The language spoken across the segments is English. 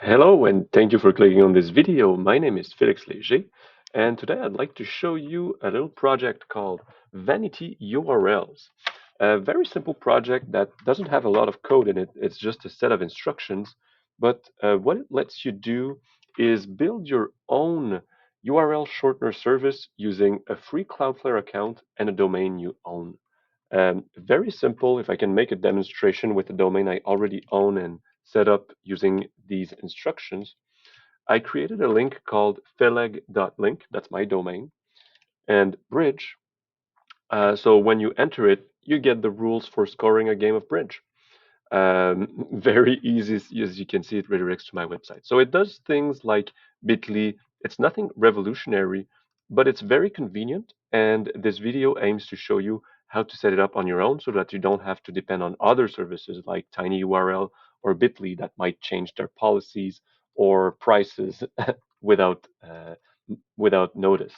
Hello and thank you for clicking on this video. My name is Felix Léger and today I'd like to show you a little project called VanityURLs. A very simple project that doesn't have a lot of code in it. It's just a set of instructions. But what it lets you do is build your own URL shortener service using a free Cloudflare account and a domain you own. Very simple. If I can make a demonstration with a domain I already own and set up using these instructions, I created a link called feleg.link, that's my domain, and bridge. So when you enter it, you get the rules for scoring a game of bridge. Very easy, as you can see, it redirects to my website. So it does things like Bitly. It's nothing revolutionary, but it's very convenient. And this video aims to show you how to set it up on your own so that you don't have to depend on other services like TinyURL or Bitly that might change their policies or prices without without notice.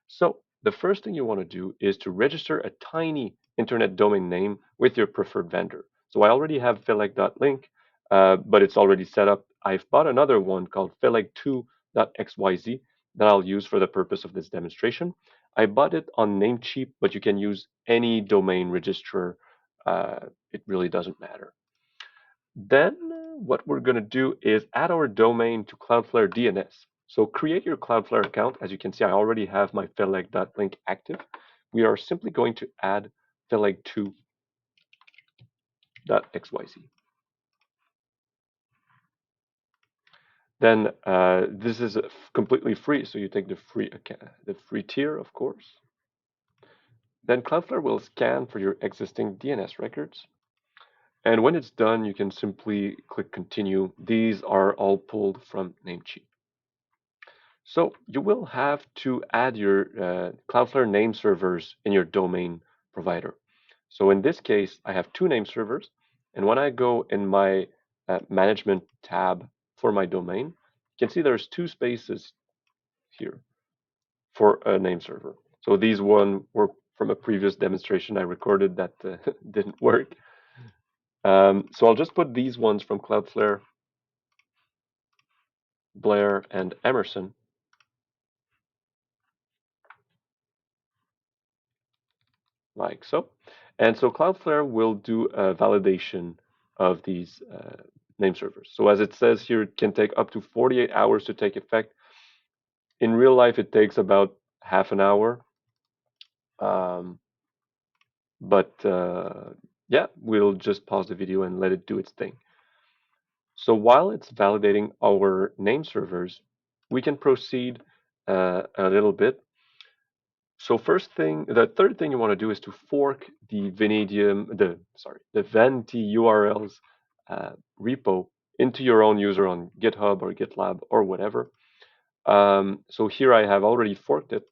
So the first thing you want to do is to register a tiny internet domain name with your preferred vendor. So I already have feleg.link, but it's already set up. I've bought another one called feleg2.xyz that I'll use for the purpose of this demonstration. I bought it on Namecheap, but you can use any domain registrar. It really doesn't matter. Then what we're going to do is add our domain to Cloudflare DNS. So create your Cloudflare account. As you can see, I already have my feleg.link active. We are simply going to add feleg2.xyz. Then this is completely free, so you take the free tier, of course. Then Cloudflare will scan for your existing DNS records. And when it's done, you can simply click continue. These are all pulled from Namecheap. So you will have to add your Cloudflare name servers in your domain provider. So in this case, I have two name servers. And when I go in my management tab for my domain, you can see there's two spaces here for a name server. So these one were from a previous demonstration I recorded that didn't work. So I'll just put these ones from Cloudflare, Blair, and Emerson. Like so. And so Cloudflare will do a validation of these name servers. So as it says here, it can take up to 48 hours to take effect. In real life, it takes about half an hour. Um, but yeah, we'll just pause the video and let it do its thing. So while it's validating our name servers, we can proceed a little bit. So the third thing you want to do is to fork the VanityURLs repo into your own user on GitHub or GitLab or whatever. So here I have already forked it,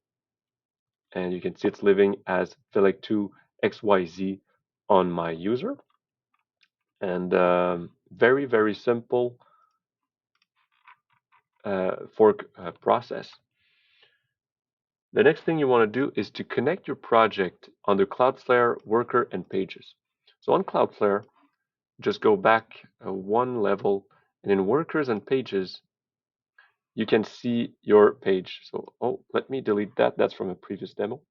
and you can see it's living as feleg2xyz on my user. And very, very simple fork process. The next thing you want to do is to connect your project under Cloudflare Worker and Pages. So on Cloudflare, just go back one level, and in Workers and Pages, you can see your page. So, oh, let me delete that. That's from a previous demo.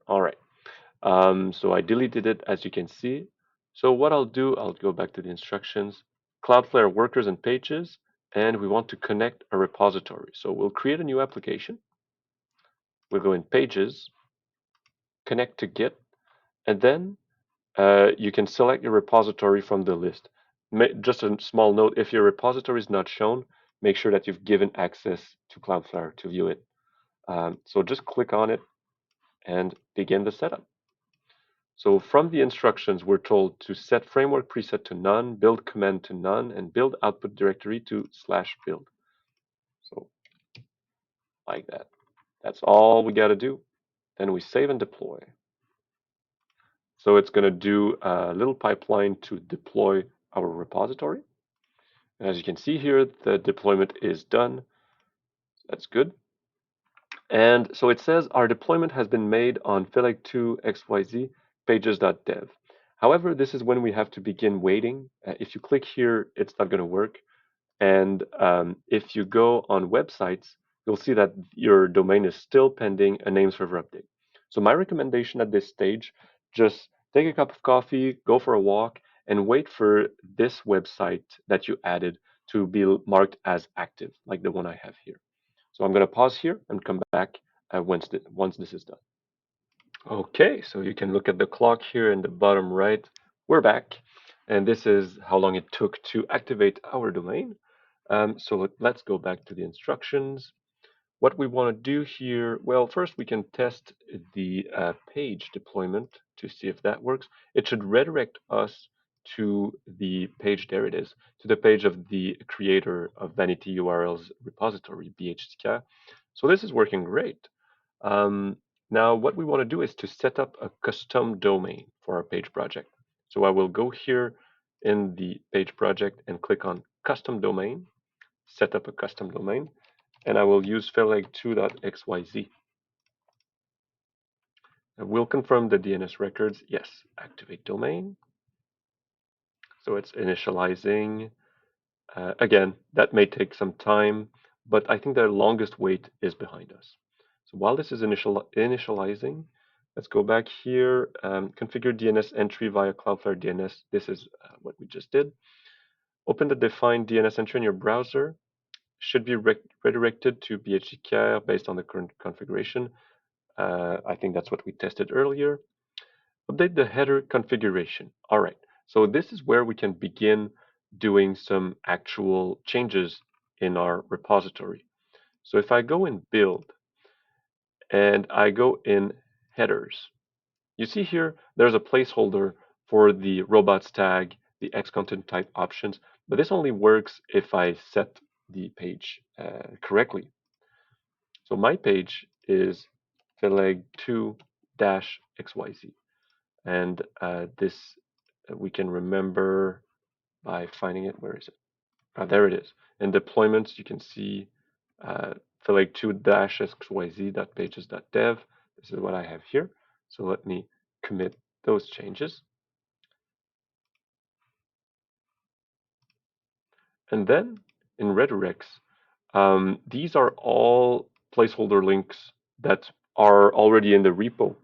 All right. So I deleted it, as you can see. So what I'll do, I'll go back to the instructions, Cloudflare Workers and Pages, and we want to connect a repository. So we'll create a new application. We'll go in Pages, connect to Git, and then you can select your repository from the list. Just a small note, if your repository is not shown, make sure that you've given access to Cloudflare to view it. So just click on it and begin the setup. So from the instructions, we're told to set framework preset to none, build command to none, and build output directory to /build. So like that. That's all we got to do. Then we save and deploy. So it's going to do a little pipeline to deploy our repository. And as you can see here, the deployment is done. That's good. And so it says our deployment has been made on feleg2xyz pages.dev. However, this is when we have to begin waiting. If you click here, it's not going to work. And if you go on websites, you'll see that your domain is still pending a name server update. So my recommendation at this stage, just take a cup of coffee, go for a walk, and wait for this website that you added to be marked as active, like the one I have here. So I'm going to pause here and come back once this is done. Okay, so you can look at the clock here in the bottom right. We're back, and this is how long it took to activate our domain. So let's go back to the instructions. What we want to do here, well, first we can test the page deployment to see if that works. It should redirect us to the page, there it is, to the page of the creator of VanityURLs repository, bhck. So this is working great. Um, Now what we want to do is to set up a custom domain for our page project. So I will go here in the page project and click on custom domain, set up a custom domain, and I will use felag2.xyz. I will confirm the DNS records. Yes, activate domain. So it's initializing. Again, that may take some time, but I think the longest wait is behind us. So while this is initializing, let's go back here, configure DNS entry via Cloudflare DNS. This is what we just did. Open the defined DNS entry in your browser. Should be redirected to bhck based on the current configuration. I think that's what we tested earlier. Update the header configuration. All right, so this is where we can begin doing some actual changes in our repository. So if I go in build and I go in headers, you see here there's a placeholder for the robots tag, the X content type options, but this only works if I set the page correctly. So my page is felag2-xyz. And this we can remember by finding it. Where is it? There it is. In deployments, you can see felag2-xyz.pages.dev. This is what I have here. So let me commit those changes. And then in redirects, these are all placeholder links that are already in the repo.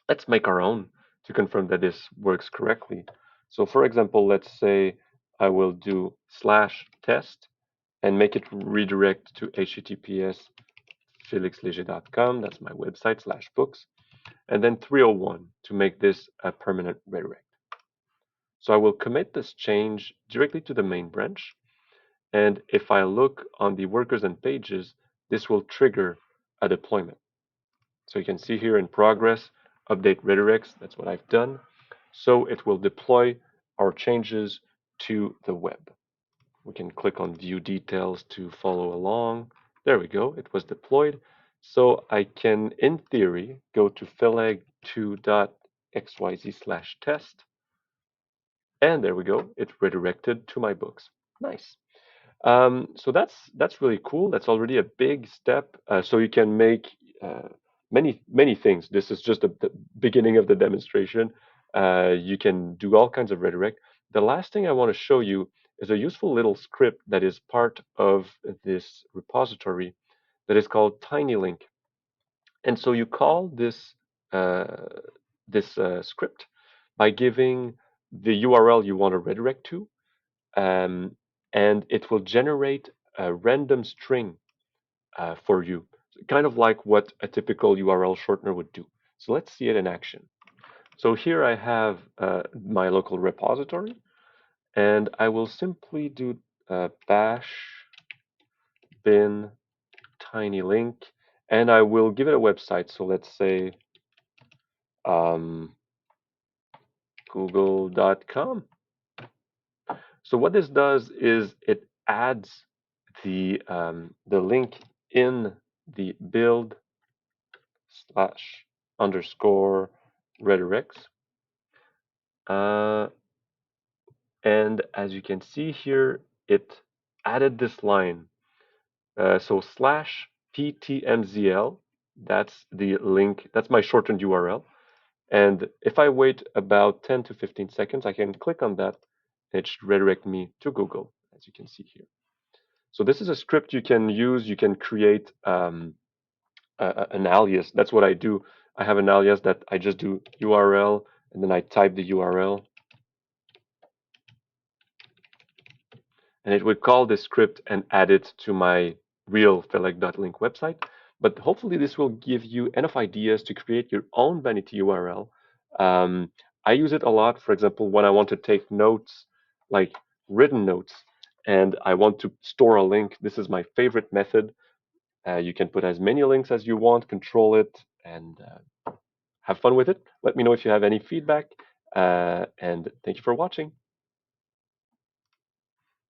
Let's make our own to confirm that this works correctly. So for example, let's say I will do /test and make it redirect to https felixleger.com. That's my website /books. And then 301 to make this a permanent redirect. So I will commit this change directly to the main branch. And if I look on the workers and pages, this will trigger a deployment. So you can see here in progress, update redirects, that's what I've done. So it will deploy our changes to the web. We can click on view details to follow along. There we go, it was deployed. So I can, in theory, go to felag2.xyz/test. And there we go, it redirected to my books. Nice. So that's really cool. That's already a big step. So you can make many things. This is just the beginning of the demonstration. You can do all kinds of redirect. The last thing I want to show you is a useful little script that is part of this repository that is called TinyLink. And so you call uh, this script by giving the URL you want to redirect to, um, and it will generate a random string for you, kind of like what a typical URL shortener would do. So let's see it in action. So here I have my local repository, and I will simply do bash bin tiny link, and I will give it a website. So let's say um, google.com. So what this does is it adds the link in the build /_ redirects. And as you can see here, it added this line. So /ptmzl, that's the link, that's my shortened URL. And if I wait about 10 to 15 seconds, I can click on that. It should redirect me to Google, as you can see here. So this is a script you can use. You can create an alias. That's what I do. I have an alias that I just do URL and then I type the URL and it would call this script and add it to my real Felix.link website. But hopefully this will give you enough ideas to create your own vanity URL. I use it a lot, for example, when I want to take notes, like written notes, and I want to store a link. This is my favorite method. You can put as many links as you want, control it, and have fun with it. Let me know if you have any feedback, and thank you for watching.